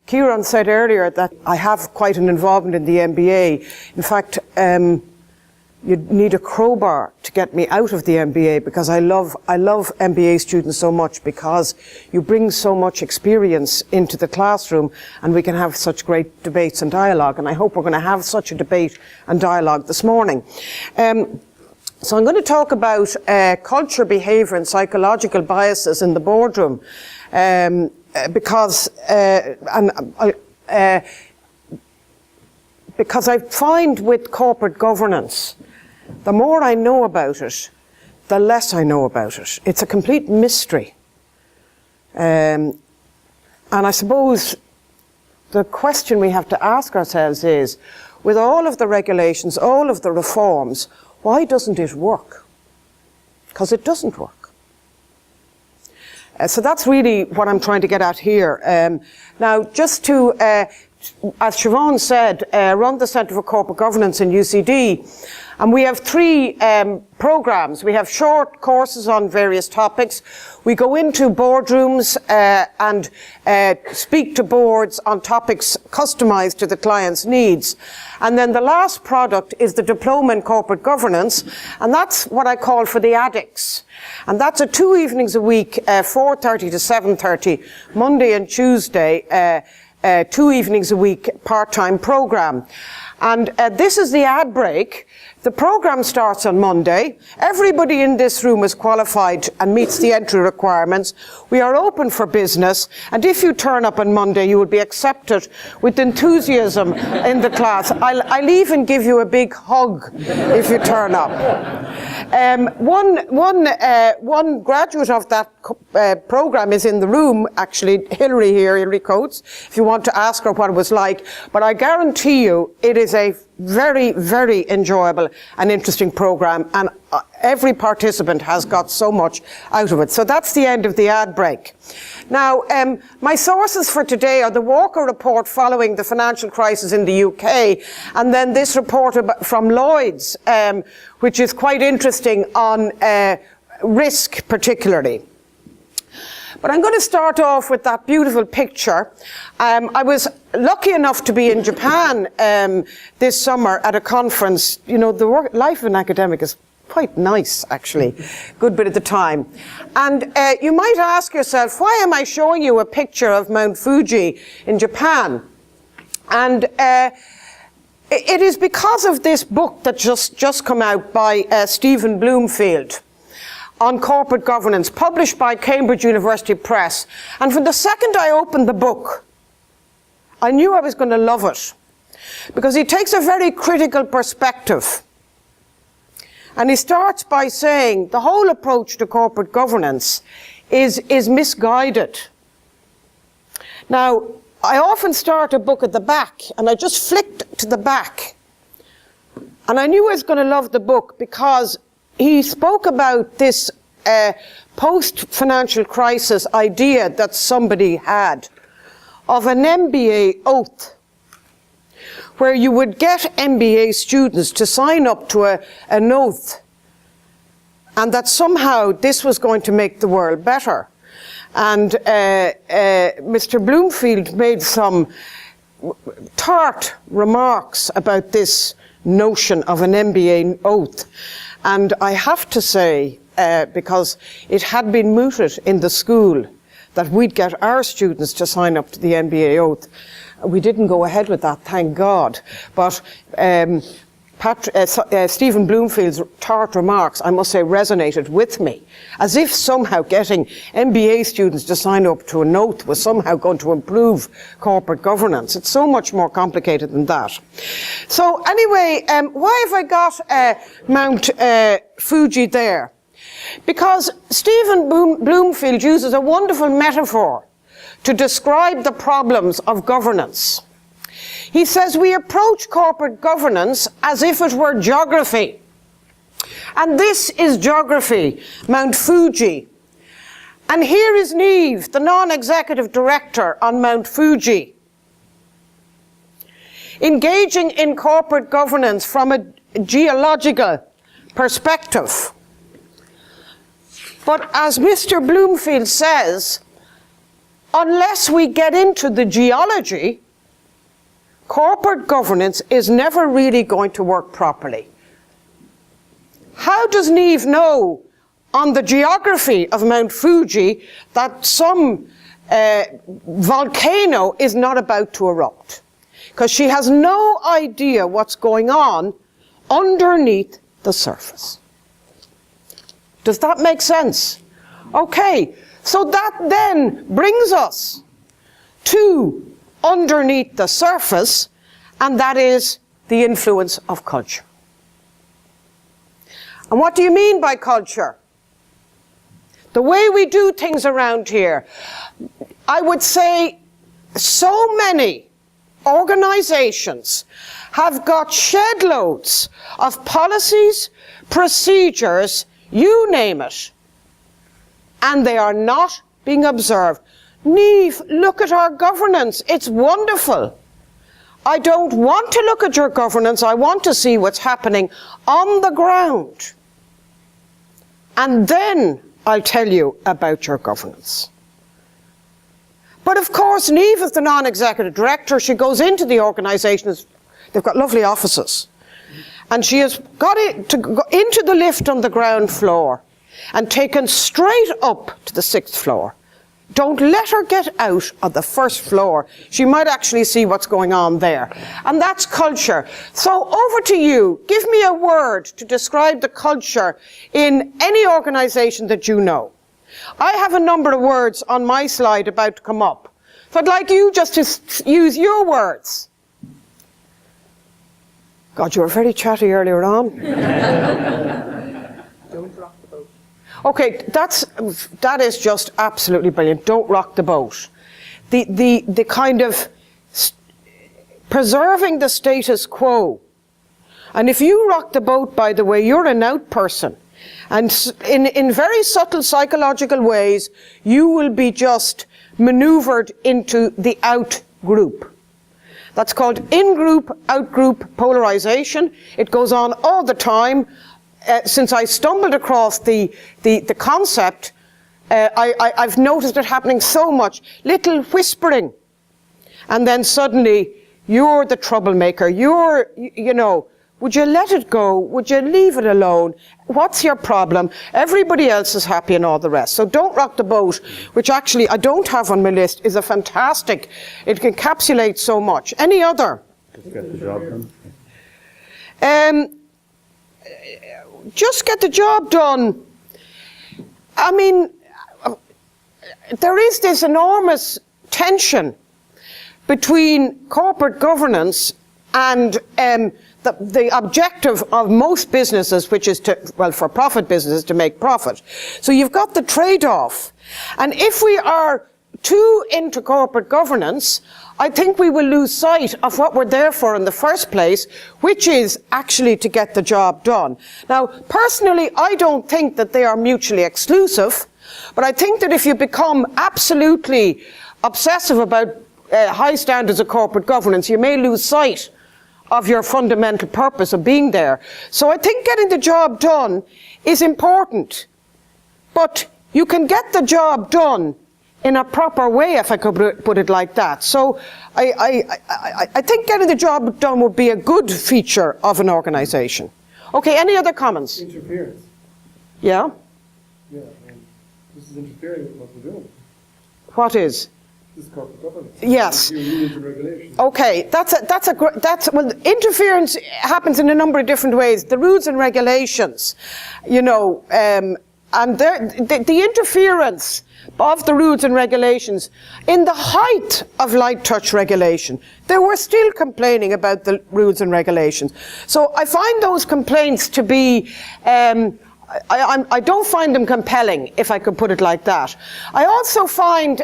Kieran said earlier that I have quite an involvement in the MBA. In fact, you need a crowbar to get me out of the MBA, because I love MBA students so much, because you bring so much experience into the classroom and we can have such great debates and dialogue, and I hope we're going to have such a debate and dialogue this morning. So I'm going to talk about culture, behaviour and psychological biases in the boardroom, because I find with corporate governance, the more I know about it, the less I know about it. It's a complete mystery. And I suppose the question we have to ask ourselves is, with all of the regulations, all of the reforms, why doesn't it work? Because it doesn't work. So that's really what I'm trying to get at here. Now, just to, as Siobhan said, run the Centre for Corporate Governance in UCD, and we have 3 programs. We have short courses on various topics. We go into boardrooms and speak to boards on topics customised to the client's needs. And then the last product is the Diploma in Corporate Governance, and that's what I call for the addicts. And that's a 2 evenings a week, 4:30 to 7:30, Monday and Tuesday, 2 evenings a week part-time programme. And this is the ad break. The programme starts on Monday. Everybody in this room is qualified and meets the entry requirements. We are open for business, and if you turn up on Monday, you will be accepted with enthusiasm in the class. I'll even give you a big hug if you turn up. One graduate of that programme is in the room, actually, Hilary Coates, if you want to ask her what it was like. But I guarantee you it is a very, very enjoyable and interesting programme, and every participant has got so much out of it. So that's the end of the ad break. Now, my sources for today are the Walker Report following the financial crisis in the UK, and then this report from Lloyd's, which is quite interesting on risk particularly. But I'm going to start off with that beautiful picture. I was lucky enough to be in Japan this summer at a conference. You know, the life of an academic is quite nice, actually, good bit of the time. And you might ask yourself, why am I showing you a picture of Mount Fuji in Japan? And it is because of this book that just come out by Stephen Bloomfield on corporate governance, published by Cambridge University Press. And from the second I opened the book, I knew I was going to love it, because he takes a very critical perspective. And he starts by saying the whole approach to corporate governance is misguided. Now, I often start a book at the back, and I just flicked to the back. And I knew I was going to love the book, because he spoke about this post-financial crisis idea that somebody had of an MBA oath, where you would get MBA students to sign up to an oath, and that somehow this was going to make the world better. And Mr. Bloomfield made some tart remarks about this notion of an MBA oath. And I have to say, because it had been mooted in the school that we'd get our students to sign up to the MBA oath. We didn't go ahead with that, thank God. But Stephen Bloomfield's tart remarks, I must say, resonated with me, as if somehow getting MBA students to sign up to an oath was somehow going to improve corporate governance. It's so much more complicated than that. So anyway, why have I got Mount Fuji there? Because Stephen Bloomfield uses a wonderful metaphor to describe the problems of governance. He says we approach corporate governance as if it were geography. And this is geography, Mount Fuji. And here is Niamh, the non-executive director on Mount Fuji, engaging in corporate governance from a geological perspective. But as Mr. Bloomfield says, unless we get into the geology, corporate governance is never really going to work properly. How does Niamh know on the geography of Mount Fuji that some volcano is not about to erupt? Because she has no idea what's going on underneath the surface. Does that make sense? Okay, so that then brings us to underneath the surface, and that is the influence of culture. And what do you mean by culture? The way we do things around here. I would say so many organizations have got shed loads of policies, procedures, you name it, and they are not being observed. Niamh, look at our governance. It's wonderful. I don't want to look at your governance. I want to see what's happening on the ground. And then I'll tell you about your governance. But of course, Niamh is the non-executive director. She goes into the organisation. They've got lovely offices. And she has got to go into the lift on the ground floor and taken straight up to the 6th floor. Don't let her get out of the 1st floor. She might actually see what's going on there. And that's culture. So over to you. Give me a word to describe the culture in any organisation that you know. I have a number of words on my slide about to come up. So I'd like you just to use your words. God, you were very chatty earlier on. Don't rock the boat. Okay, that is just absolutely brilliant. Don't rock the boat. The kind of preserving the status quo. And if you rock the boat, by the way, you're an out person. And in very subtle psychological ways, you will be just maneuvered into the out group. That's called in-group, out-group polarization. It goes on all the time. Since I stumbled across the concept, I've noticed it happening so much. Little whispering. And then suddenly, you're the troublemaker. You know, would you let it go? Would you leave it alone? What's your problem? Everybody else is happy and all the rest. So don't rock the boat, which actually I don't have on my list, is a fantastic, it encapsulates so much. Any other? Just get the job done. Just get the job done. I mean, there is this enormous tension between corporate governance and the objective of most businesses, which is to, well, for-profit businesses, to make profit. So you've got the trade-off. And if we are too into corporate governance, I think we will lose sight of what we're there for in the first place, which is actually to get the job done. Now, personally, I don't think that they are mutually exclusive, but I think that if you become absolutely obsessive about high standards of corporate governance, you may lose sight of your fundamental purpose of being there. So I think getting the job done is important, but you can get the job done in a proper way, if I could put it like that. So I think getting the job done would be a good feature of an organisation. Okay, any other comments? Interference. Yeah? Yeah, this is interfering with what we're doing. What is? This is corporate governance. Yes. Rules and regulations. Okay, well, interference happens in a number of different ways. The rules and regulations, you know, and the interference of the rules and regulations, in the height of light touch regulation, they were still complaining about the rules and regulations. So I find those complaints to be, I don't find them compelling, if I could put it like that. I also find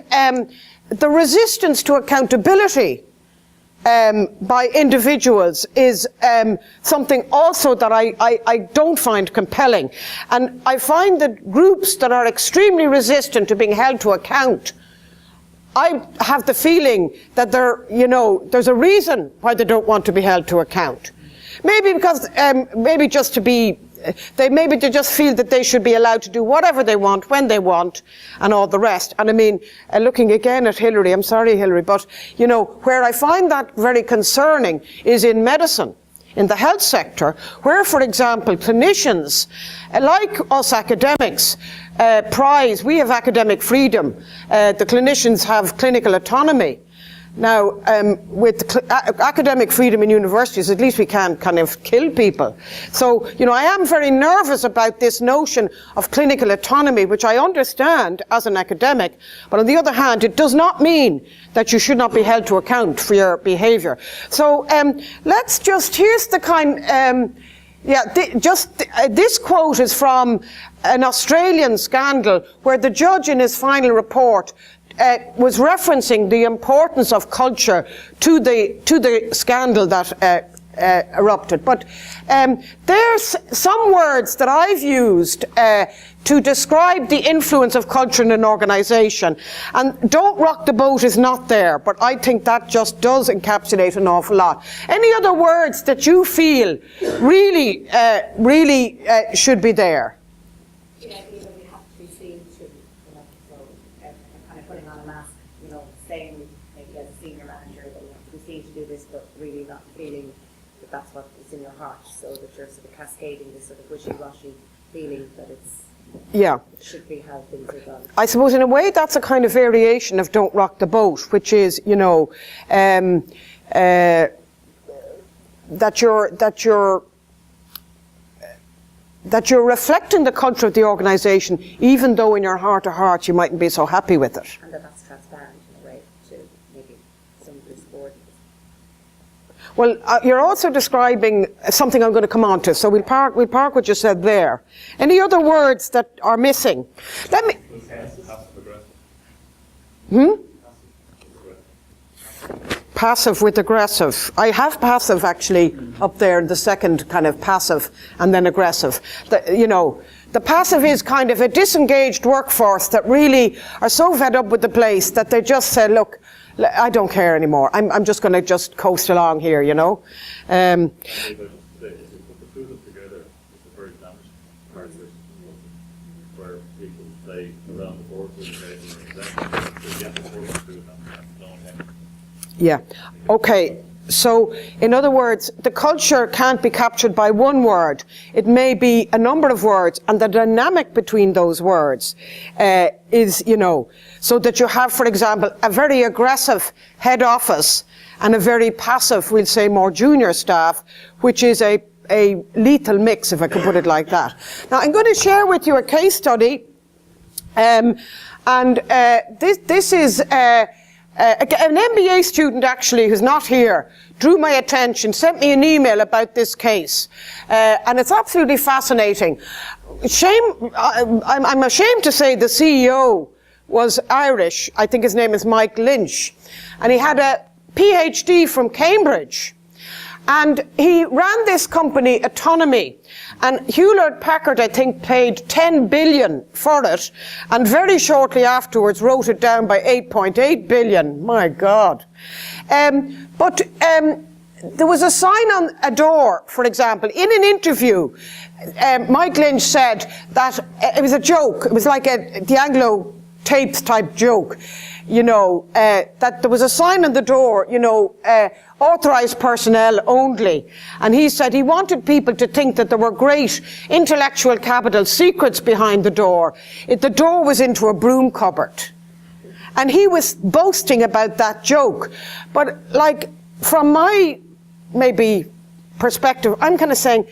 the resistance to accountability by individuals is something also that I don't find compelling. And I find that groups that are extremely resistant to being held to account, I have the feeling that there's a reason why they don't want to be held to account. Maybe because, maybe just to be they just feel that they should be allowed to do whatever they want, when they want, and all the rest. And I mean, looking again at Hilary, I'm sorry, Hilary, but, you know, where I find that very concerning is in medicine, in the health sector, where, for example, clinicians, like us academics, we have academic freedom. The clinicians have clinical autonomy. Now, with academic freedom in universities, at least we can't kind of kill people. So, you know, I am very nervous about this notion of clinical autonomy, which I understand as an academic, but on the other hand, it does not mean that you should not be held to account for your behaviour. So, let's just, here's the kind, this quote is from an Australian scandal where the judge in his final report was referencing the importance of culture to the scandal that erupted. But there's some words that I've used to describe the influence of culture in an organisation. And don't rock the boat is not there, but I think that just does encapsulate an awful lot. Any other words that you feel really should be there? Really not feeling that that's what is in your heart, so that you're sort of cascading this sort of wishy-washy feeling that it should be how things are done. I suppose in a way that's a kind of variation of don't rock the boat, which is, you know, that you're reflecting the culture of the organisation, even though in your heart of hearts you mightn't be so happy with it. And that's transparent in a way to maybe some of this board. Well, you're also describing something I'm going to come on to, so we'll park what you said there. Any other words that are missing? Let me... Passive with aggressive. I have passive actually up there, the second kind of passive, and then aggressive. You know, the passive is kind of a disengaged workforce that really are so fed up with the place that they just say, look, I don't care anymore. I'm just going to just coast along here, you know. If you put the two of them together, it's a very damaging part of it, where people play around the board with Yeah. Okay. So, in other words, the culture can't be captured by one word. It may be a number of words, and the dynamic between those words is, you know, so that you have, for example, a very aggressive head office and a very passive, we'll say, more junior staff, which is a lethal mix, if I could put it like that. Now, I'm going to share with you a case study, this is... an MBA student actually who's not here drew my attention, sent me an email about this case, and it's absolutely fascinating. I'm ashamed to say the CEO was Irish. I think his name is Mike Lynch, and he had a PhD from Cambridge, and he ran this company, Autonomy. And Hewlett-Packard, I think, paid $10 billion for it, and very shortly afterwards wrote it down by $8.8 billion. My God. But there was a sign on a door, for example. In an interview, Mike Lynch said that it was a joke. It was like the Anglo tapes type joke, you know, that there was a sign on the door, you know, authorised personnel only. And he said he wanted people to think that there were great intellectual capital secrets behind the door. The door was into a broom cupboard. And he was boasting about that joke. But like, from my maybe perspective, I'm kind of saying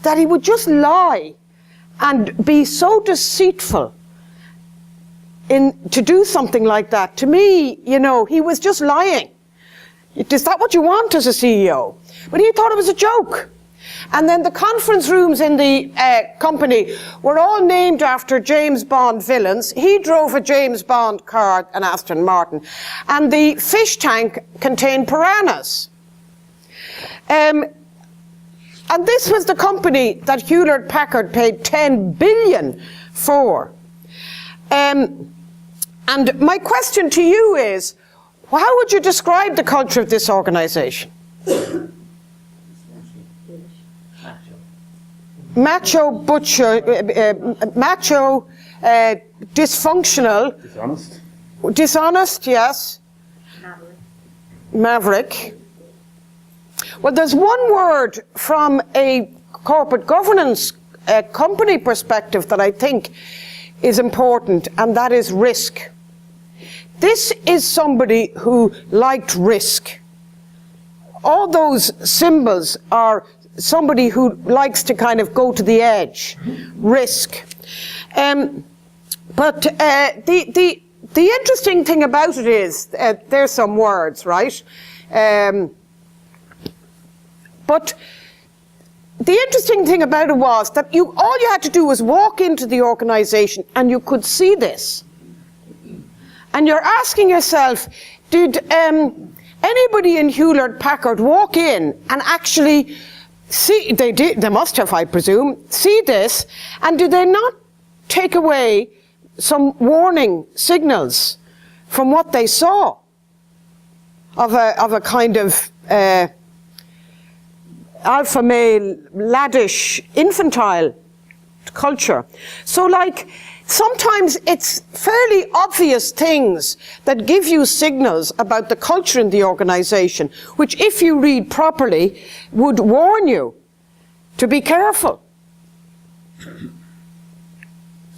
that he would just lie and be so deceitful to do something like that. To me, you know, he was just lying. Is that what you want as a CEO? But he thought it was a joke. And then the conference rooms in the company were all named after James Bond villains. He drove a James Bond car, an Aston Martin. And the fish tank contained piranhas. And this was the company that Hewlett-Packard paid $10 billion for. And my question to you is, how would you describe the culture of this organisation? macho, butcher, macho, dysfunctional. Dishonest. Dishonest, yes. Maverick. Well, there's one word from a corporate governance company perspective that I think is important, and that is risk. This is somebody who liked risk. All those symbols are somebody who likes to kind of go to the edge. Risk. But the interesting thing about it is, there's some words, right? But the interesting thing about it was that all you had to do was walk into the organisation and you could see this. And you're asking yourself, did anybody in Hewlett-Packard walk in and actually see, they must have, I presume, see this, and did they not take away some warning signals from what they saw of a kind of alpha male, laddish, infantile culture? So like, sometimes it's fairly obvious things that give you signals about the culture in the organisation, which if you read properly would warn you to be careful.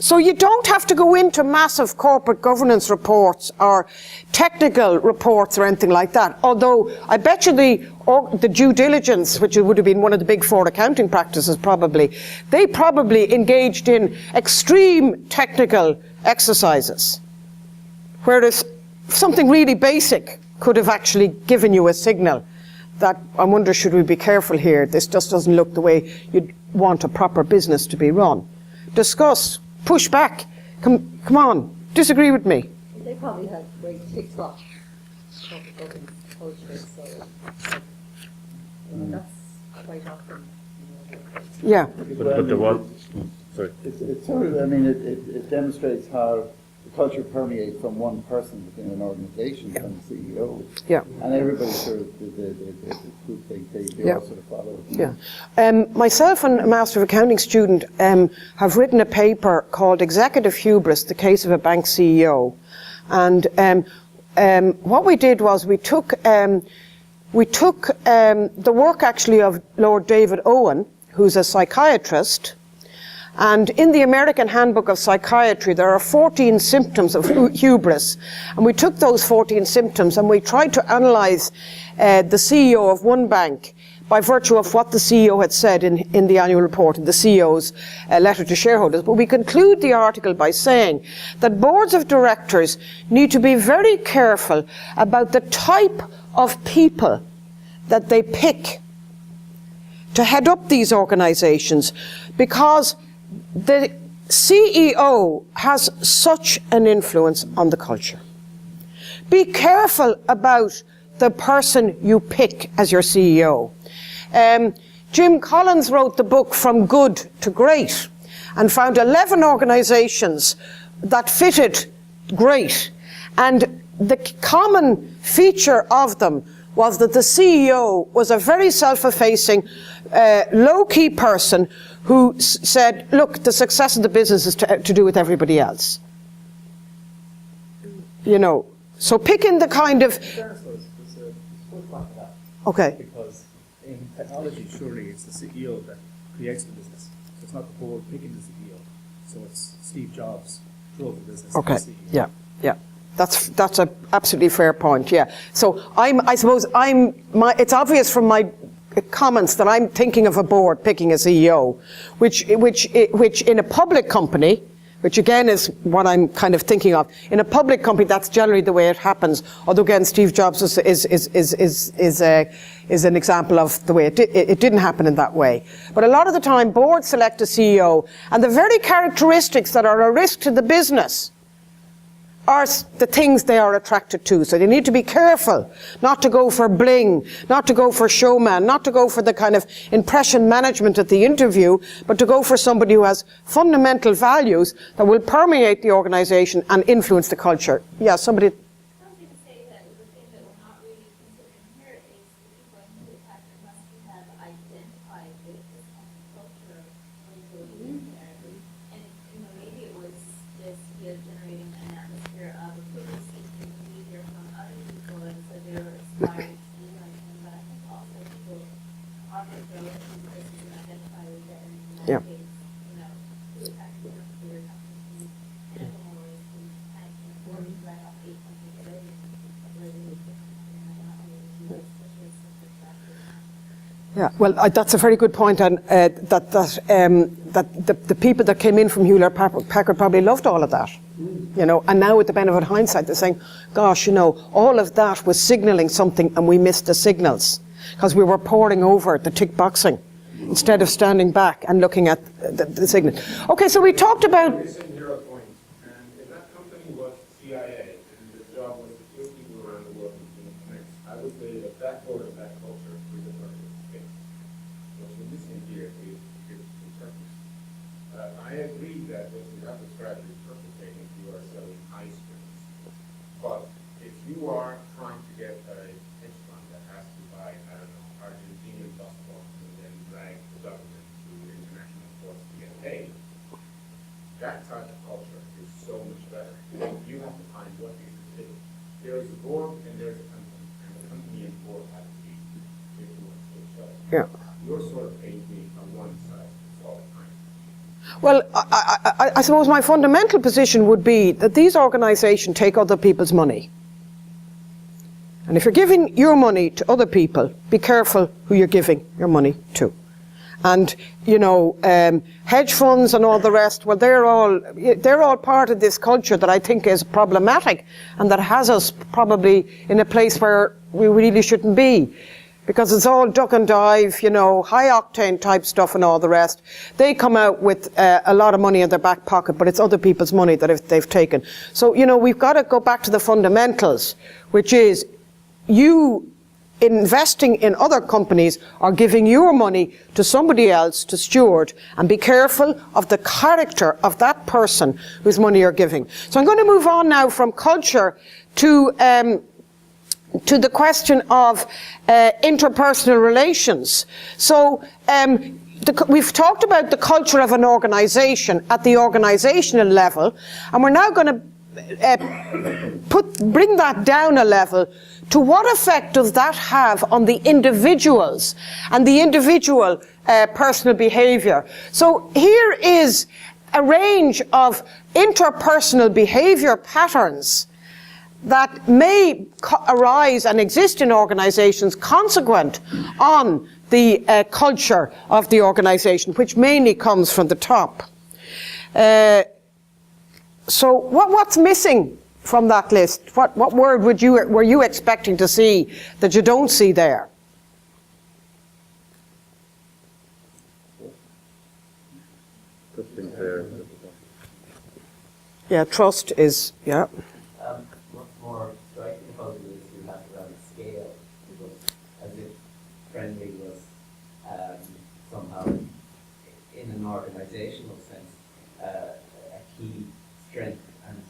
So you don't have to go into massive corporate governance reports or technical reports or anything like that. Although I bet you the due diligence, which would have been one of the big four accounting practices probably, they probably engaged in extreme technical exercises. Whereas something really basic could have actually given you a signal that, I wonder, should we be careful here? This just doesn't look the way you'd want a proper business to be run. Discuss. Push back. Come on. Disagree with me. They probably had great TikTok culture, so that's quite often. Yeah. But there was, sorry. It's sort of, I mean, it demonstrates how the culture permeates from one person within an organisation, from the CEO. Yeah. And everybody sort of, they all sort of follow. Yeah. Myself and a Master of Accounting student have written a paper called Executive Hubris, the Case of a Bank CEO. And what we did was we took the work actually of Lord David Owen, who's a psychiatrist. And in the American Handbook of Psychiatry, there are 14 symptoms of hubris. And we took those 14 symptoms and we tried to analyse the CEO of one bank by virtue of what the CEO had said in the annual report, in the CEO's letter to shareholders. But we conclude the article by saying that boards of directors need to be very careful about the type of people that they pick to head up these organisations, because the CEO has such an influence on the culture. Be careful about the person you pick as your CEO. Jim Collins wrote the book From Good to Great and found 11 organisations that fitted great. And the common feature of them was that the CEO was a very self-effacing, low-key person who said, look, the success of the business is to do with everybody else. You know, so picking the kind of... Okay. Because in technology, surely it's the CEO that creates the business. So it's not the board picking the CEO. So it's Steve Jobs drove the business. Okay, The CEO. yeah, yeah. That's a absolutely fair point, yeah. So it's obvious from my comments that I'm thinking of a board picking a CEO, which in a public company, which again is what I'm kind of thinking of, in a public company that's generally the way it happens. Although again, Steve Jobs is an example of the way it didn't happen in that way. But a lot of the time, boards select a CEO, and the very characteristics that are a risk to the business are the things they are attracted to. So they need to be careful not to go for bling, not to go for showman, not to go for the kind of impression management at the interview, but to go for somebody who has fundamental values that will permeate the organisation and influence the culture. Yeah, somebody... Something to say that the thing that we're not really considering here is the people in Hewlett Packard must have identified with this culture of large and but I think also people often go into places and identify with it, and in that Yeah. case, you know, it's actually not clear enough to see animal ways and can afford to write off 800 billion, where they would put something like that on the especially such a factor. Yeah, well, that's a very good point, and that the people that came in from Hewlett Packard probably loved all of that, you know. And now, with the benefit of hindsight, they're saying, "Gosh, you know, all of that was signalling something, and we missed the signals because we were poring over the tick boxing instead of standing back and looking at the signal." Okay, so we talked about. Missing 0 points, and if that company was CIA and the job was to kill people around the world in the mix, I would say that that core of that culture is a perfect fit. What's missing here is purpose. I agree that what you have described is perfect if you are selling ice creams, but if you are trying to get a hedge fund that has to buy, I don't know, Argentinian passports and then drag the government to international courts to get paid, that type of culture is so much better. You have to find what is the fit. There is a board and there's a company, and the company and board have to be influenced to each other. Yeah. You're sort of painting on one side all the time. Well, I suppose my fundamental position would be that these organisations take other people's money. And if you're giving your money to other people, be careful who you're giving your money to. And, you know, hedge funds and all the rest, well, they're all part of this culture that I think is problematic and that has us probably in a place where we really shouldn't be. Because it's all duck and dive, you know, high octane type stuff and all the rest. They come out with a lot of money in their back pocket, but it's other people's money that they've taken. So, you know, we've got to go back to the fundamentals, which is you investing in other companies or giving your money to somebody else to steward, and be careful of the character of that person whose money you're giving. So I'm going to move on now from culture to the question of interpersonal relations. So we've talked about the culture of an organisation at the organisational level, and we're now going to bring that down a level to what effect does that have on the individuals and the individual personal behaviour. So here is a range of interpersonal behaviour patterns that may arise and exist in organisations consequent on the culture of the organisation, which mainly comes from the top. So what's missing from that list? What word were you expecting to see that you don't see there? Yeah, trust is, yeah. What's more striking about it is you have to have a scale, because as if friendly was somehow, in an organisational sense, a key strength, and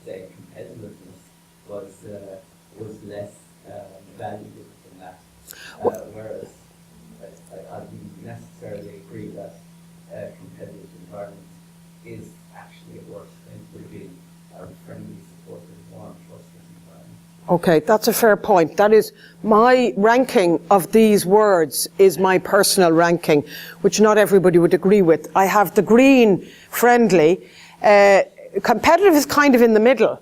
say competitiveness was less valuable than that. Whereas I wouldn't necessarily agree that a competitive environment is actually a worse thing would be a friendly, supportive, warm, trusting environment. Okay, that's a fair point. That is my ranking of these words is my personal ranking, which not everybody would agree with. I have the green, friendly. Competitive is kind of in the middle.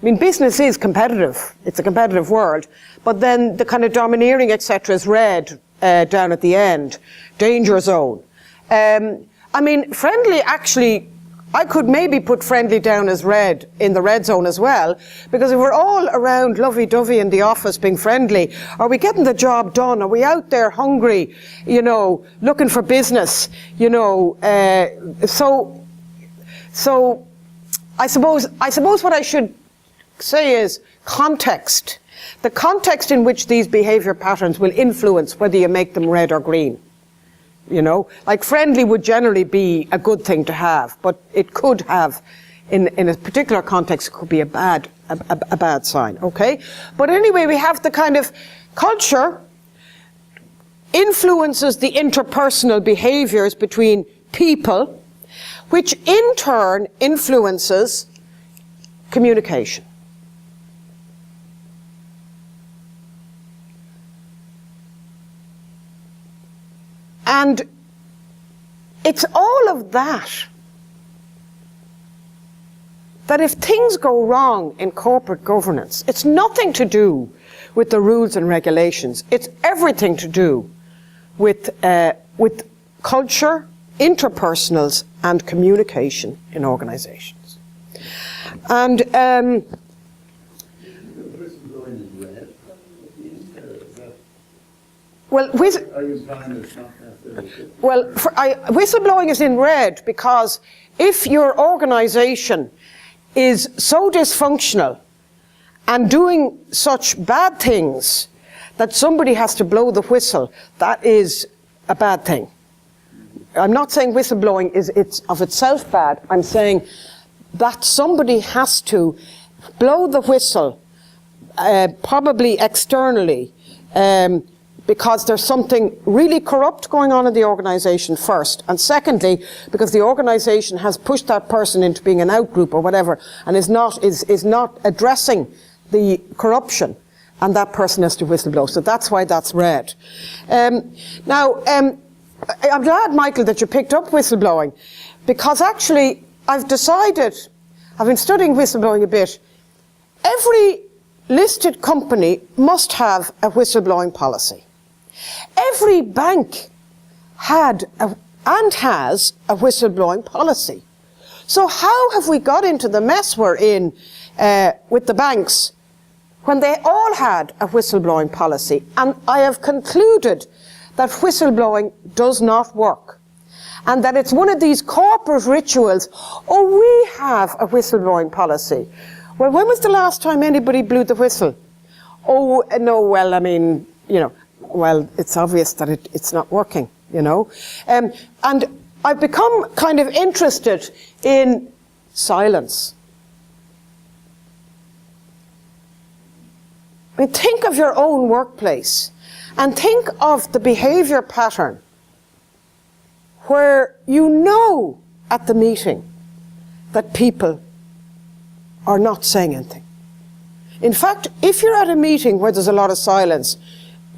I mean, business is competitive. It's a competitive world. But then the kind of domineering, etc., is red down at the end. Danger zone. I mean, friendly actually, I could maybe put friendly down as red in the red zone as well, because if we're all around lovey-dovey in the office being friendly, are we getting the job done? Are we out there hungry, you know, looking for business, you know? So I suppose what I should say is context. The context in which these behaviour patterns will influence whether you make them red or green. You know, like friendly would generally be a good thing to have, but it could have, in a particular context, it could be a bad sign, okay? But anyway, we have the kind of culture influences the interpersonal behaviours between people, which in turn influences communication. And it's all of that if things go wrong in corporate governance, it's nothing to do with the rules and regulations. It's everything to do with culture, interpersonals, and communication in organisations. And Whistleblowing is red. well, Are you implying it's not necessarily? well, whistleblowing is in red because if your organisation is so dysfunctional and doing such bad things that somebody has to blow the whistle, that is a bad thing. I'm not saying whistleblowing it's of itself bad. I'm saying that somebody has to blow the whistle, probably externally, because there's something really corrupt going on in the organisation first, and secondly, because the organisation has pushed that person into being an out-group or whatever, and is not addressing the corruption, and that person has to whistleblow. So that's why that's red. Now, I'm glad, Michael, that you picked up whistleblowing, because actually I've decided, I've been studying whistleblowing a bit, every listed company must have a whistleblowing policy. Every bank had and has a whistleblowing policy. So how have we got into the mess we're in with the banks when they all had a whistleblowing policy? And I have concluded that whistleblowing does not work. And that it's one of these corporate rituals. Oh, we have a whistleblowing policy. Well, when was the last time anybody blew the whistle? Oh, no, well, I mean, you know, well, it's obvious that it's not working, you know. And I've become kind of interested in silence. I mean, think of your own workplace and think of the behaviour pattern where you know at the meeting that people are not saying anything. In fact, if you're at a meeting where there's a lot of silence,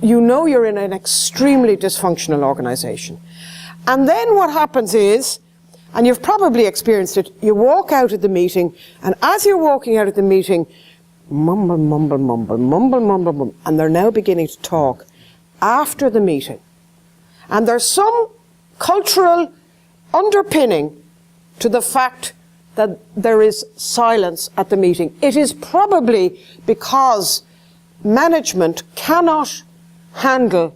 you know you're in an extremely dysfunctional organisation. And then what happens is, and you've probably experienced it, you walk out of the meeting, and as you're walking out of the meeting, mumble, mumble, mumble, mumble, mumble, mumble, and they're now beginning to talk after the meeting. And there's some cultural underpinning to the fact that there is silence at the meeting. It is probably because management cannot handle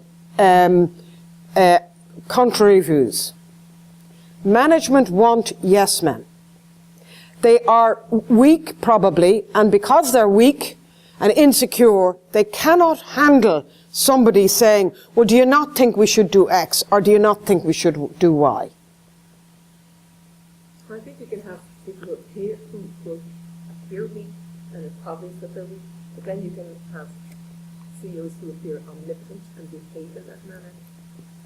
contrary views. Management want yes men. They are weak probably, and because they're weak and insecure, they cannot handle somebody saying, well, do you not think we should do X, or do you not think we should do Y? I think you can have people who appear weak, and it's obvious that they're weak, but then you can have CEOs who appear omnipotent and behave in that manner,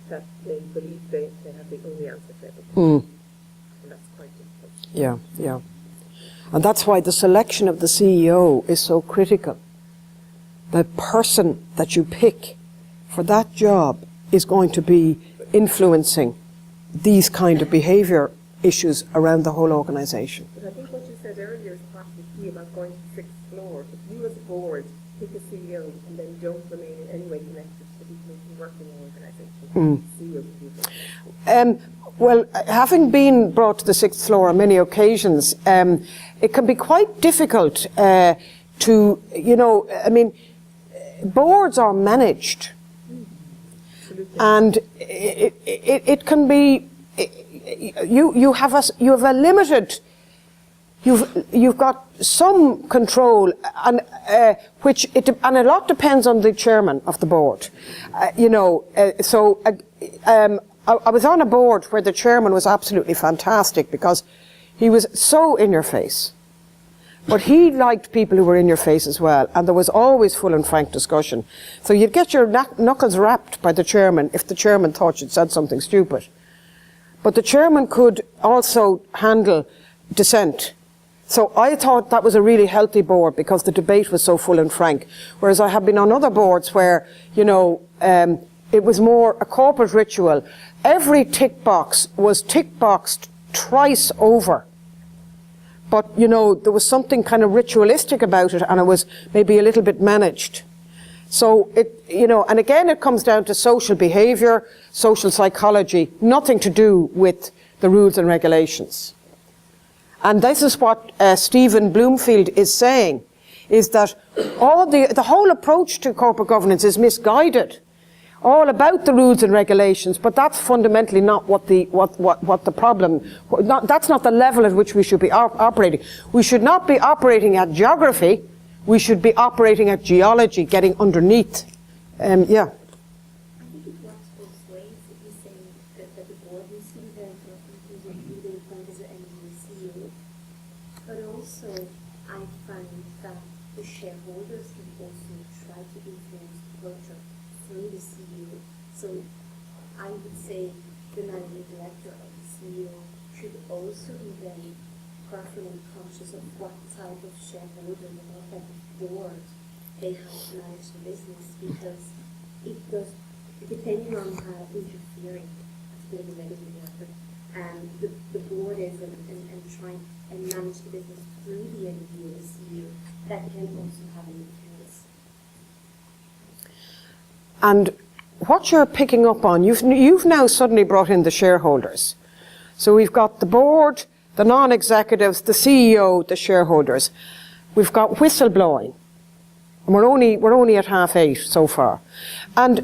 that they believe they have the only answer to everything. And that's quite difficult. Yeah, yeah. And that's why the selection of the CEO is so critical. The person that you pick for that job is going to be influencing these kind of behaviour issues around the whole organisation. But I think what you said earlier is part of the key about going to the 6th floor. If you as a board pick a CEO and then don't remain in any way connected to the people who work in the organisation, CEO can do that. Well, having been brought to the 6th floor on many occasions, it can be quite difficult to, you know, I mean, boards are managed. And it can be, you have a limited, you've got some control, and and a lot depends on the chairman of the board. I was on a board where the chairman was absolutely fantastic because he was so in your face. But he liked people who were in your face as well, and there was always full and frank discussion. So you'd get your knuckles rapped by the chairman if the chairman thought you'd said something stupid. But the chairman could also handle dissent. So I thought that was a really healthy board because the debate was so full and frank. Whereas I have been on other boards where, you know, it was more a corporate ritual. Every tick box was tick boxed thrice over. But, you know, there was something kind of ritualistic about it, and it was maybe a little bit managed. So it, you know, and again it comes down to social behaviour, social psychology, nothing to do with the rules and regulations. And this is what Stephen Bloomfield is saying, is that the whole approach to corporate governance is misguided. All about the rules and regulations, but that's fundamentally not what the problem. That's not the level at which we should be operating. We should not be operating at geography. We should be operating at geology, getting underneath. Yeah. I think it works both ways. If you say that the board needs to be very careful in terms of who they appoint as an MBA CEO, but also I find that the shareholders can also try to influence the culture through the CEO. So I would say the managing director of the CEO should also be very careful and conscious of what type of shareholder and what type of board they have to manage the business, because it does, depending on how interfering, that's a bit of a negative word, but the board is and trying and manage the business through the MBA CEO, that can also have an influence. And what you're picking up on, you've now suddenly brought in the shareholders. So we've got the board, the non-executives, the CEO, the shareholders. We've got whistleblowing. And we're only at 8:30 so far. And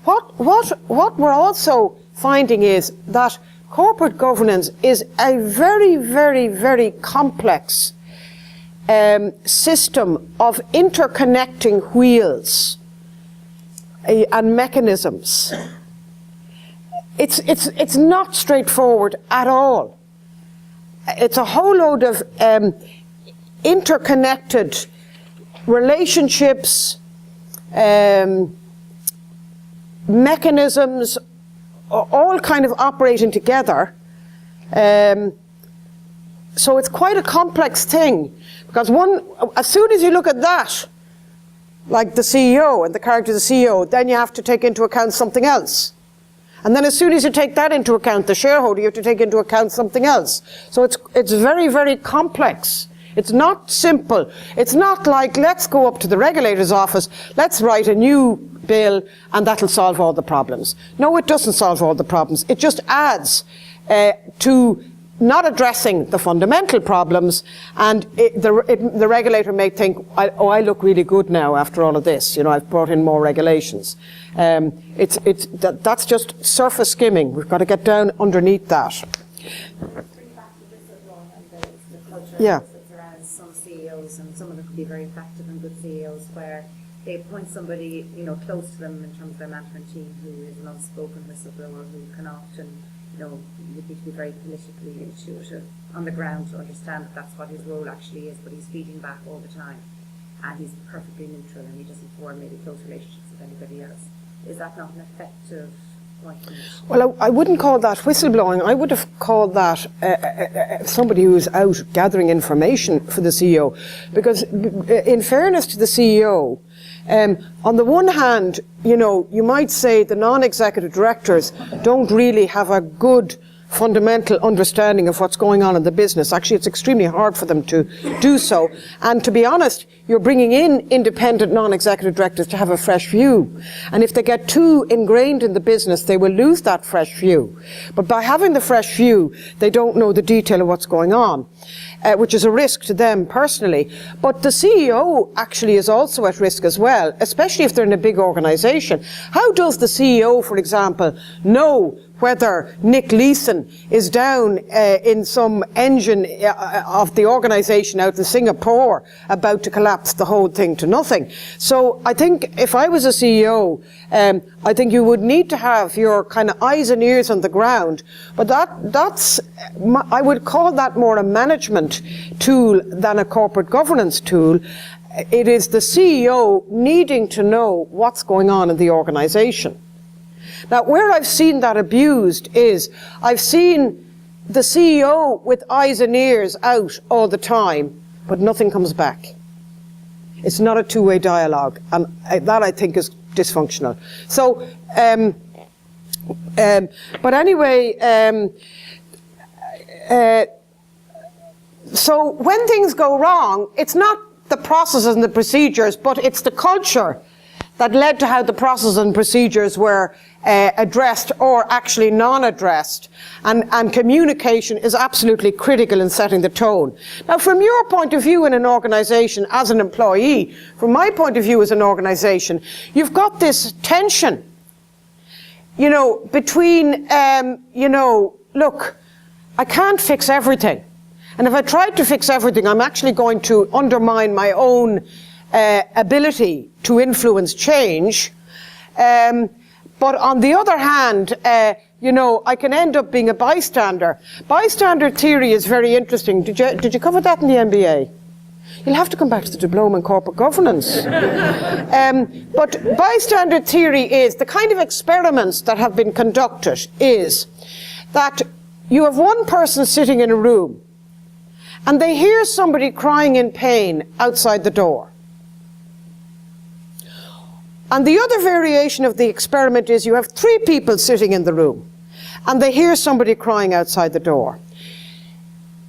what we're also finding is that corporate governance is a very, very, very complex system of interconnecting wheels and mechanisms. It's not straightforward at all. It's a whole load of interconnected relationships, mechanisms, all kind of operating together. So it's quite a complex thing, because as soon as you look at that, like the CEO and the character of the CEO, then you have to take into account something else. And then as soon as you take that into account, the shareholder, you have to take into account something else. So it's very, very complex. It's not simple. It's not like, let's go up to the regulator's office, let's write a new bill and that'll solve all the problems. No, it doesn't solve all the problems. It just adds to not addressing the fundamental problems, and the regulator may think, I look really good now after all of this. You know, I've brought in more regulations. That's just surface skimming. We've got to get down underneath that. Yeah. Around some CEOs, and some of them could be very effective and good CEOs, where they appoint somebody, you know, close to them in terms of their management team, who is an unspoken whistleblower, who can often, you know, you need to be very politically intuitive on the ground to understand that that's what his role actually is, but he's feeding back all the time, and he's perfectly neutral, and he doesn't form maybe close relationships with anybody else. Is that not an effective appointment? Well, I wouldn't call that whistleblowing. I would have called that somebody who's out gathering information for the CEO, because in fairness to the CEO, on the one hand, you know, you might say the non-executive directors don't really have a good fundamental understanding of what's going on in the business. Actually, it's extremely hard for them to do so. And to be honest, you're bringing in independent non-executive directors to have a fresh view. And if they get too ingrained in the business, they will lose that fresh view. But by having the fresh view, they don't know the detail of what's going on, which is a risk to them personally. But the CEO actually is also at risk as well, especially if they're in a big organisation. How does the CEO, for example, know whether Nick Leeson is down in some engine of the organisation out in Singapore about to collapse the whole thing to nothing? So I think if I was a CEO, I think you would need to have your kind of eyes and ears on the ground. But I would call that more a management tool than a corporate governance tool. It is the CEO needing to know what's going on in the organisation. Now, where I've seen that abused is I've seen the CEO with eyes and ears out all the time, but nothing comes back. It's not a two-way dialogue, and that I think is dysfunctional. So, but anyway, so when things go wrong, it's not the processes and the procedures, but it's the culture that led to how the processes and procedures were addressed or actually non-addressed. And communication is absolutely critical in setting the tone. Now, from your point of view in an organisation as an employee, from my point of view as an organisation, you've got this tension, you know, between, you know, look, I can't fix everything. And if I tried to fix everything, I'm actually going to undermine my own ability to influence change. But on the other hand, you know, I can end up being a bystander. Bystander theory is very interesting. Did you cover that in the MBA? You'll have to come back to the diploma in corporate governance. But bystander theory is, the kind of experiments that have been conducted is that you have one person sitting in a room and they hear somebody crying in pain outside the door. And the other variation of the experiment is you have 3 people sitting in the room and they hear somebody crying outside the door.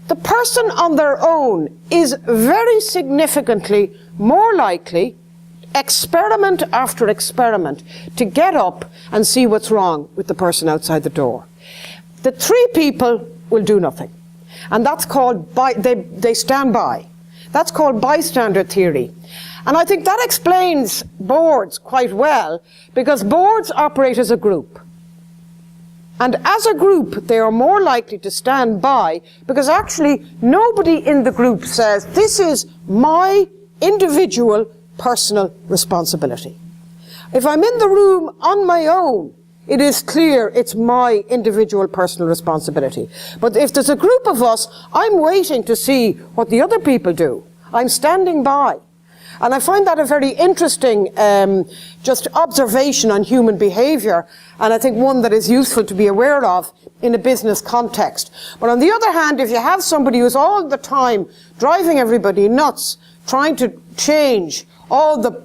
The person on their own is very significantly more likely, experiment after experiment, to get up and see what's wrong with the person outside the door. The 3 people will do nothing. And that's called, they stand by. That's called bystander theory. And I think that explains boards quite well, because boards operate as a group. And as a group, they are more likely to stand by, because actually nobody in the group says, this is my individual personal responsibility. If I'm in the room on my own, it is clear it's my individual personal responsibility. But if there's a group of us, I'm waiting to see what the other people do. I'm standing by. And I find that a very interesting just observation on human behaviour, and I think one that is useful to be aware of in a business context. But on the other hand, if you have somebody who's all the time driving everybody nuts, trying to change all the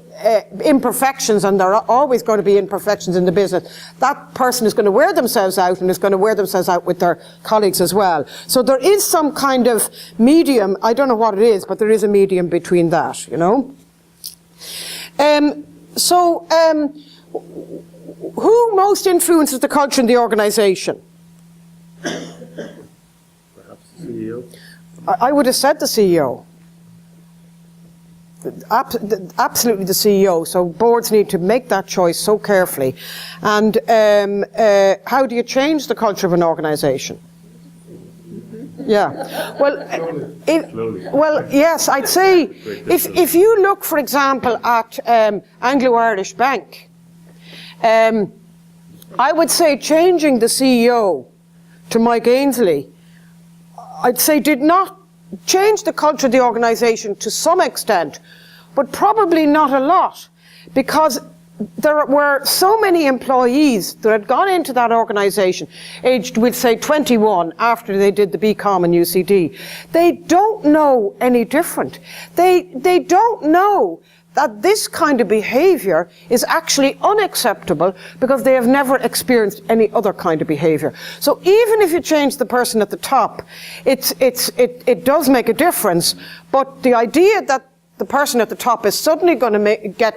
imperfections, and there are always going to be imperfections in the business, that person is going to wear themselves out, and is going to wear themselves out with their colleagues as well. So there is some kind of medium, I don't know what it is, but there is a medium between that, you know. Who most influences the culture in the organisation? Perhaps the CEO? I would have said the CEO. Absolutely the CEO. So boards need to make that choice so carefully. And how do you change the culture of an organisation? Yeah. Well, yes, I'd say if you look, for example, at Anglo-Irish Bank, I would say changing the CEO to Mike Ainsley, I'd say did not change the culture of the organisation to some extent, but probably not a lot, because there were so many employees that had gone into that organisation, aged, we'd say 21, after they did the BCom and UCD. They don't know any different. They don't know that this kind of behaviour is actually unacceptable, because they have never experienced any other kind of behaviour. So even if you change the person at the top, it does make a difference, but the idea that the person at the top is suddenly going to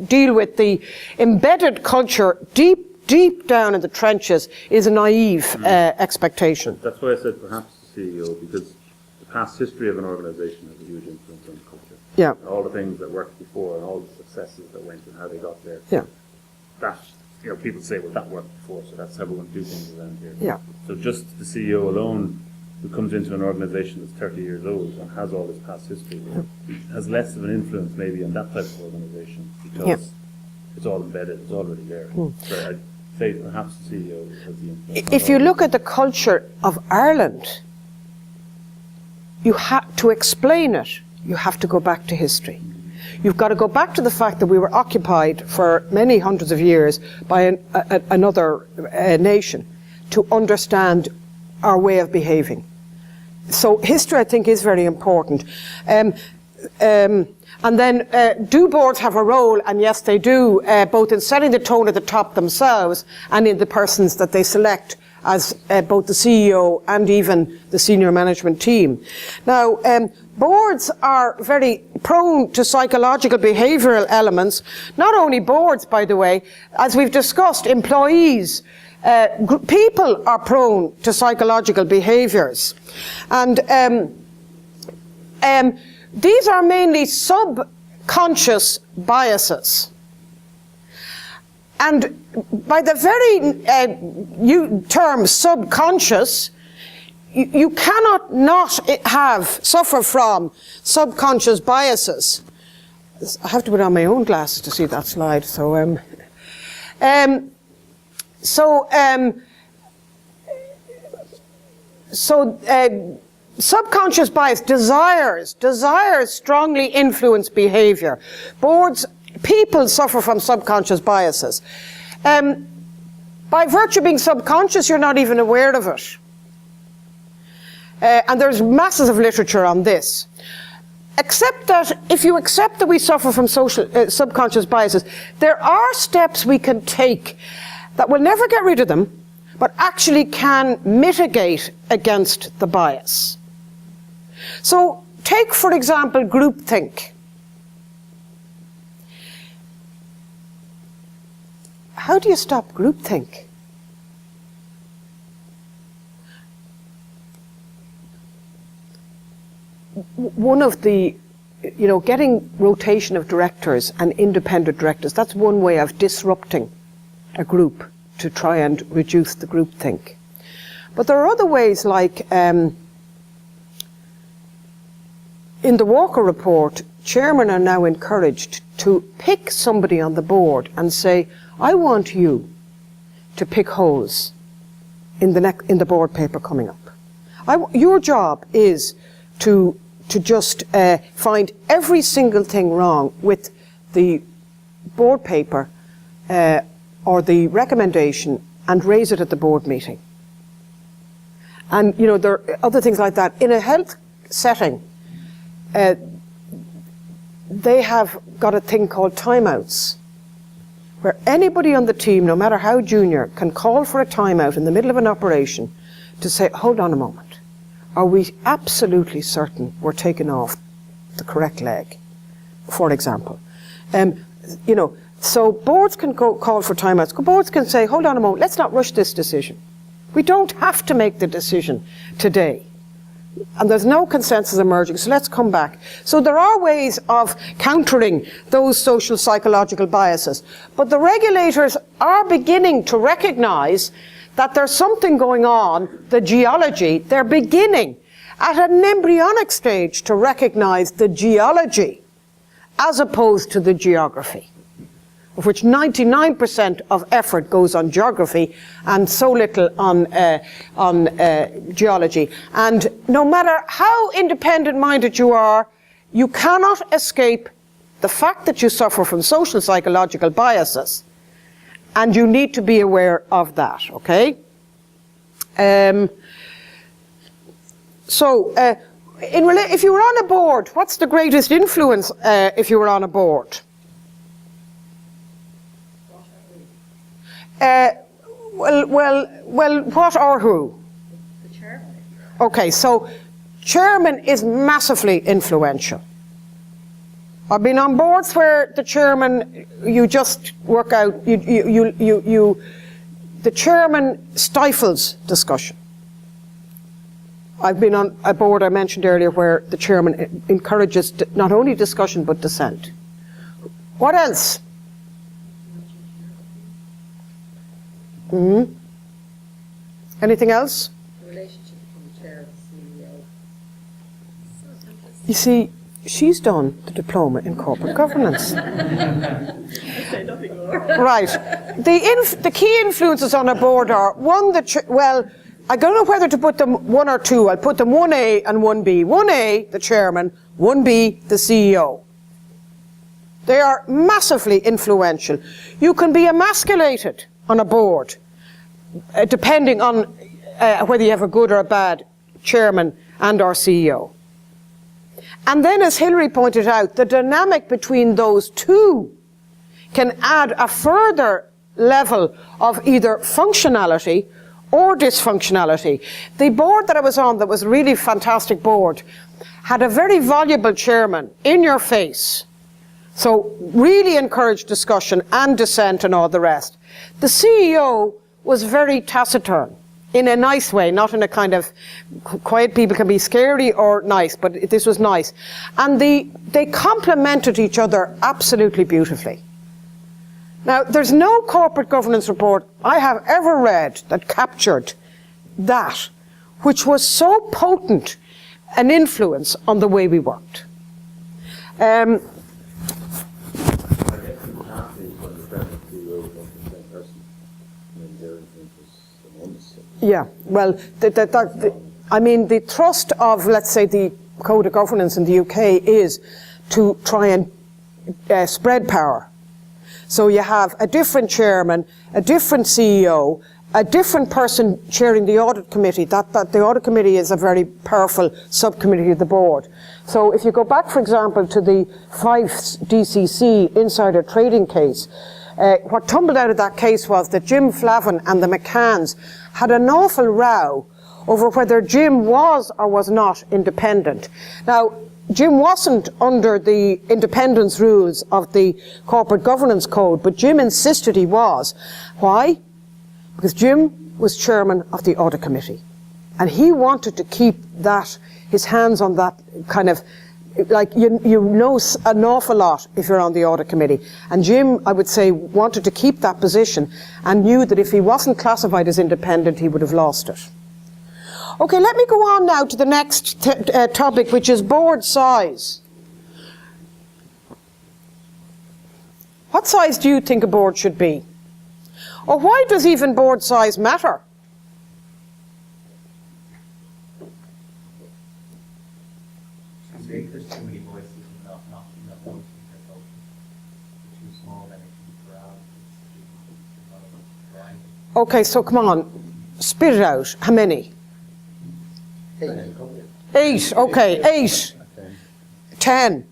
deal with the embedded culture deep down in the trenches is a naive expectation. That's why I said perhaps the CEO, because the past history of an organisation has a huge influence on the culture. Yeah. All the things that worked before and all the successes that went and how they got there. Yeah. That, you know, people say, well, that worked before, so that's how we're going to do things around here. Yeah. So just the CEO alone, who comes into an organisation that's 30 years old and has all this past history, has less of an influence maybe on that type of organisation, because it's all embedded, it's already there. So I'd say perhaps the CEO has the influence. If you look at the culture of Ireland, you have to explain it. You have to go back to history. You've got to go back to the fact that we were occupied for many hundreds of years by another nation to understand our way of behaving. So history, I think, is very important. And then, do boards have a role? And yes, they do, both in setting the tone at the top themselves and in the persons that they select as both the CEO and even the senior management team. Now, boards are very prone to psychological behavioural elements. Not only boards, by the way, as we've discussed, employees, people are prone to psychological behaviours. And these are mainly subconscious biases. And by the very term subconscious, you cannot not suffer from subconscious biases. I have to put on my own glasses to see that slide. Subconscious bias, desires strongly influence behaviour. People suffer from subconscious biases. By virtue of being subconscious, you're not even aware of it. And there's masses of literature on this. Except that if you accept that we suffer from subconscious biases, there are steps we can take that will never get rid of them, but actually can mitigate against the bias. So take, for example, groupthink. How do you stop groupthink? One of the, getting rotation of directors and independent directors, that's one way of disrupting a group to try and reduce the groupthink. But there are other ways, like in the Walker Report, chairmen are now encouraged to pick somebody on the board and say, I want you to pick holes in the board paper coming up. Your job is to just find every single thing wrong with the board paper or the recommendation and raise it at the board meeting. And, there are other things like that. In a health setting, they have got a thing called timeouts, where anybody on the team, no matter how junior, can call for a timeout in the middle of an operation to say, hold on a moment, are we absolutely certain we're taking off the correct leg, for example? So boards can call for timeouts. Boards can say, hold on a moment, let's not rush this decision. We don't have to make the decision today. And there's no consensus emerging, so let's come back. So there are ways of countering those social psychological biases. But the regulators are beginning to recognise that there's something going on, the geology. They're beginning at an embryonic stage to recognise the geology as opposed to the geography, of which 99% of effort goes on geography and so little on geology. And no matter how independent-minded you are, you cannot escape the fact that you suffer from social psychological biases, and you need to be aware of that, okay? If you were on a board, what's the greatest influence if you were on a board? Well, what or who? The chairman. Okay, so chairman is massively influential. I've been on boards where the chairman, you just work out, the chairman stifles discussion. I've been on a board I mentioned earlier where the chairman encourages not only discussion but dissent. What else? Mm-hmm. Anything else? The relationship between the chair and the CEO. You see, she's done the diploma in corporate governance. Say nothing more. Right. The key influences on a board are, one, I don't know whether to put them one or two. I'll put them 1A and 1B. 1A, the chairman, 1B, the CEO. They are massively influential. You can be emasculated on a board, depending on whether you have a good or a bad chairman and or CEO. And then, as Hilary pointed out, the dynamic between those two can add a further level of either functionality or dysfunctionality. The board that I was on, that was a really fantastic board, had a very valuable chairman, in your face. So really encouraged discussion and dissent and all the rest. The CEO was very taciturn, in a nice way, not in a kind of quiet people can be scary or nice, but this was nice. And they complemented each other absolutely beautifully. Now, there's no corporate governance report I have ever read that captured that, which was so potent an influence on the way we worked. I guess you can't be when the president and CEO don't be the same person. I mean, their influence was enormous. Yeah, well, I mean, the thrust of, let's say, the Code of Governance in the UK is to try and spread power. So you have a different chairman, a different CEO, a different person chairing the audit committee. That the audit committee is a very powerful subcommittee of the board. So if you go back, for example, to the Fife's DCC insider trading case, what tumbled out of that case was that Jim Flavin and the McCanns had an awful row over whether Jim was or was not independent. Now, Jim wasn't under the independence rules of the Corporate Governance Code, but Jim insisted he was. Why? Because Jim was chairman of the audit committee. And he wanted to keep that, his hands on that kind of, like, you know an awful lot if you're on the audit committee. And Jim, I would say, wanted to keep that position and knew that if he wasn't classified as independent, he would have lost it. Okay, let me go on now to the next topic, which is board size. What size do you think a board should be? Or why does even board size matter? Too big, there's too many voices and not enough votes in the culture. Too small, then it can crowd. It's not enough variety. Okay, so come on, spit it out. How many? 8, okay, 8. 10.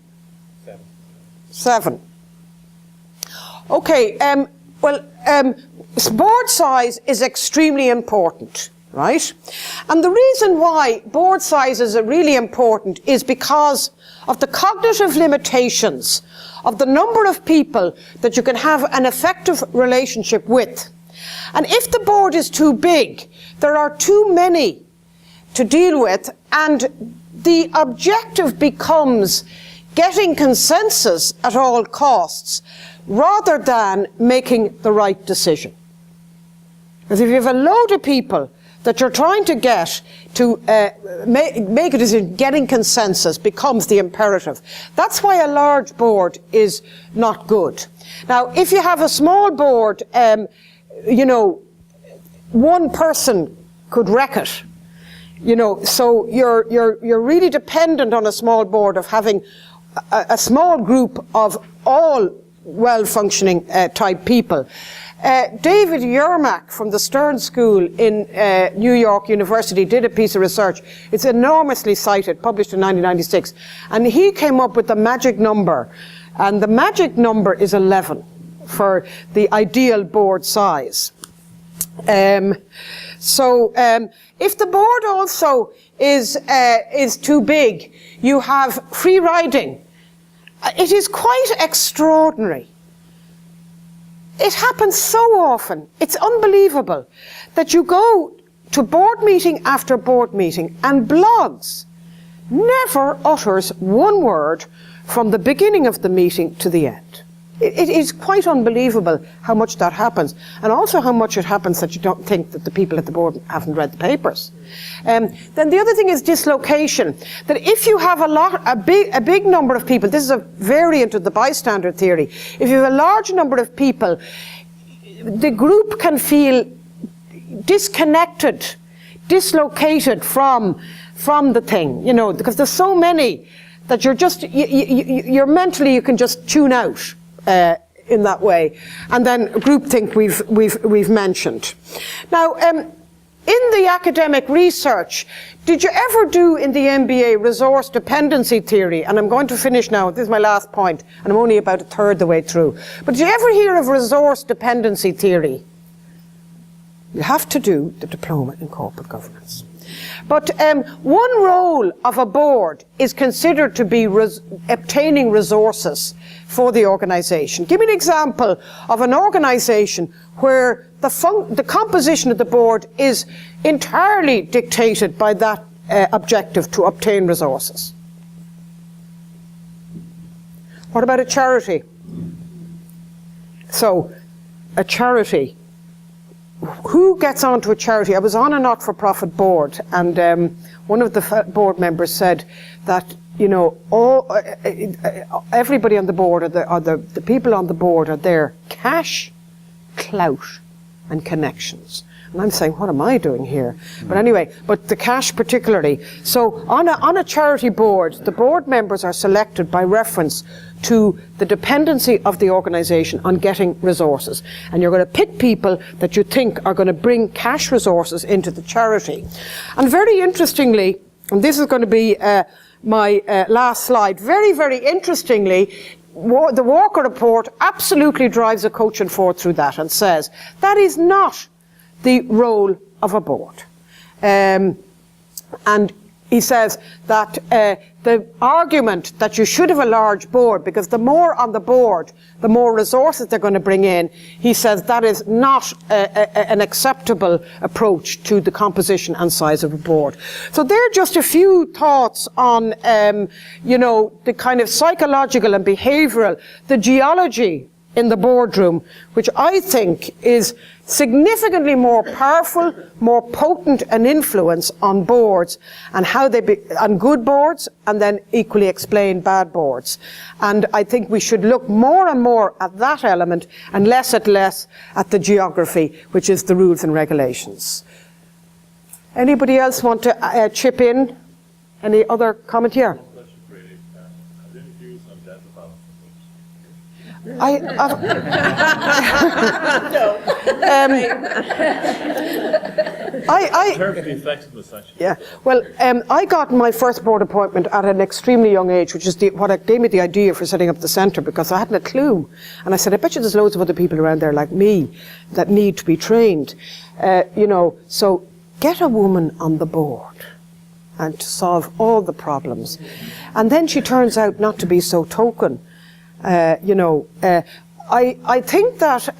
7. Okay, board size is extremely important, right? And the reason why board size is really important is because of the cognitive limitations of the number of people that you can have an effective relationship with. And if the board is too big, there are too many to deal with, and the objective becomes getting consensus at all costs rather than making the right decision. Because if you have a load of people that you're trying to get to make a decision, getting consensus becomes the imperative. That's why a large board is not good. Now, if you have a small board, one person could wreck it. So you're really dependent on a small board of having a small group of all well-functioning type people. David Yermak from the Stern School in New York University did a piece of research. It's enormously cited, published in 1996. And he came up with the magic number. And the magic number is 11 for the ideal board size. If the board also is too big, you have free riding. It is quite extraordinary. It happens so often, it's unbelievable, that you go to board meeting after board meeting and blogs never utters one word from the beginning of the meeting to the end. It is quite unbelievable how much that happens, and also how much it happens that you don't think that the people at the board haven't read the papers. Then the other thing is dislocation. That if you have a big number of people, this is a variant of the bystander theory. If you have a large number of people, the group can feel disconnected, dislocated from the thing, because there's so many that you're just you're mentally you can just tune out. In that way, and then groupthink we've mentioned. Now, in the academic research, did you ever do in the MBA resource dependency theory? And I'm going to finish now. This is my last point, and I'm only about a third the way through. But did you ever hear of resource dependency theory? You have to do the diploma in corporate governance. But one role of a board is considered to be obtaining resources for the organisation. Give me an example of an organisation where the composition of the board is entirely dictated by that objective to obtain resources. What about a charity? So, a charity. Who gets onto a charity? I was on a not-for-profit board, and one of the board members said that, you know, everybody on the board, or the people on the board, are there cash, clout, and connections. And I'm saying, what am I doing here? But anyway, but the cash particularly. So on a charity board, the board members are selected by reference to the dependency of the organisation on getting resources. And you're going to pick people that you think are going to bring cash resources into the charity. And very interestingly, and this is going to be my last slide, very, very interestingly, the Walker Report absolutely drives a coach and four through that and says that is not the role of a board. And he says that the argument that you should have a large board, because the more on the board, the more resources they're going to bring in, he says that is not an acceptable approach to the composition and size of a board. So there are just a few thoughts on, you know, the kind of psychological and behavioural, the geology in the boardroom, which I think is significantly more powerful, more potent an influence on boards and how they on good boards, and then equally explain bad boards. And I think we should look more and more at that element and less at the geography, which is the rules and regulations. Anybody else want to chip in? Any other comment here? Yeah. Well, I got my first board appointment at an extremely young age, which is what gave me the idea for setting up the centre, because I hadn't a clue. And I said, I bet you there's loads of other people around there like me that need to be trained. You know, so get a woman on the board and to solve all the problems. And then she turns out not to be so token. You know, I think that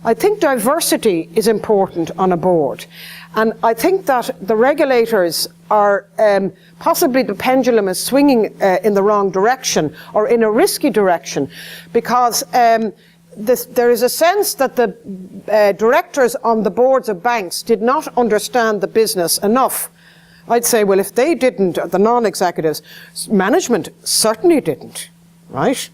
I think diversity is important on a board, and I think that the regulators are possibly the pendulum is swinging in the wrong direction or in a risky direction, because there is a sense that the directors on the boards of banks did not understand the business enough. I'd say, well, if they didn't, the non-executives, management certainly didn't, right?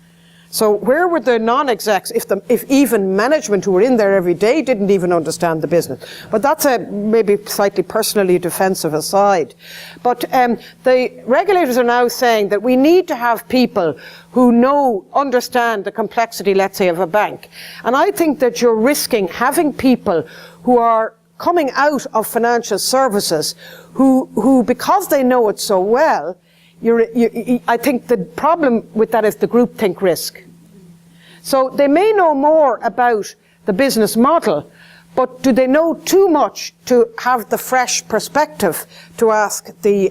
So where were the non-execs if even management who were in there every day didn't even understand the business? But that's a maybe slightly personally defensive aside. But the regulators are now saying that we need to have people who understand the complexity, let's say, of a bank. And I think that you're risking having people who are coming out of financial services who because they know it so well, I think the problem with that is the groupthink risk. So they may know more about the business model, but do they know too much to have the fresh perspective to ask the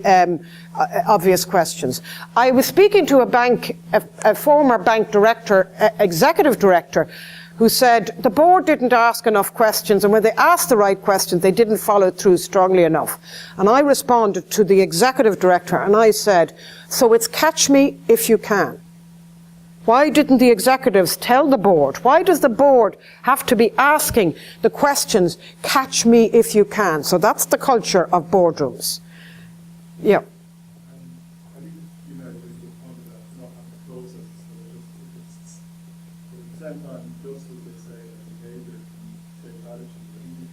obvious questions? I was speaking to a former bank director, executive director, who said the board didn't ask enough questions, and when they asked the right questions, they didn't follow through strongly enough. And I responded to the executive director and I said, so it's catch me if you can. Why didn't the executives tell the board? Why does the board have to be asking the questions, catch me if you can? So that's the culture of boardrooms. Yeah. I think, you know, there's the point about not having processes, but at the same time, just as they say, behaviour and shape attitude,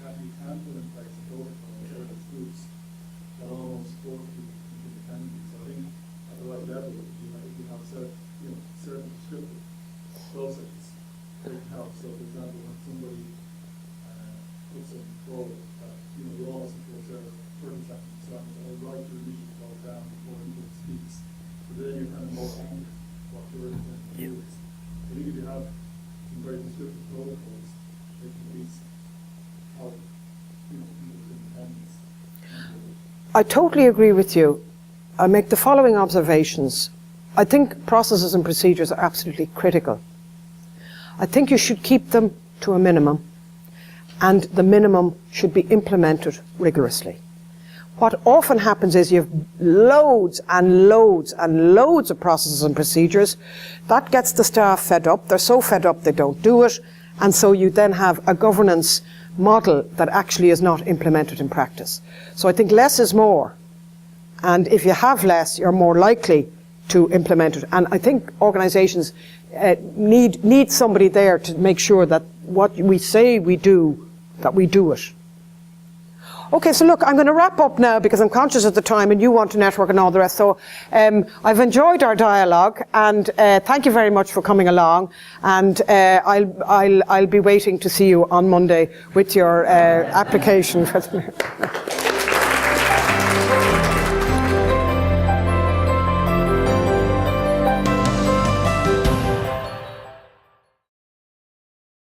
I think you can put in place a protocol in certain groups that almost support people independently. So I think at the right level, you know, if you have certain prescriptive processes, they can help. So, for example, when somebody put some control, you almost enforce there 30 seconds, so I'd like to immediately call it down before anyone speaks. So then you're kind of more anchored what your intent is. I think if you have some very descriptive protocols, they can at least help people's independence. I totally agree with you. I make the following observations. I think processes and procedures are absolutely critical. I think you should keep them to a minimum, and the minimum should be implemented rigorously. What often happens is you have loads and loads and loads of processes and procedures. That gets the staff fed up. They're so fed up they don't do it, and so you then have a governance model that actually is not implemented in practice. So I think less is more, and if you have less, you're more likely to implement it. And I think organisations need somebody there to make sure that what we say we do, that we do it. Okay, so look, I'm going to wrap up now because I'm conscious of the time and you want to network and all the rest. So I've enjoyed our dialogue, and thank you very much for coming along. And I'll be waiting to see you on Monday with your application for the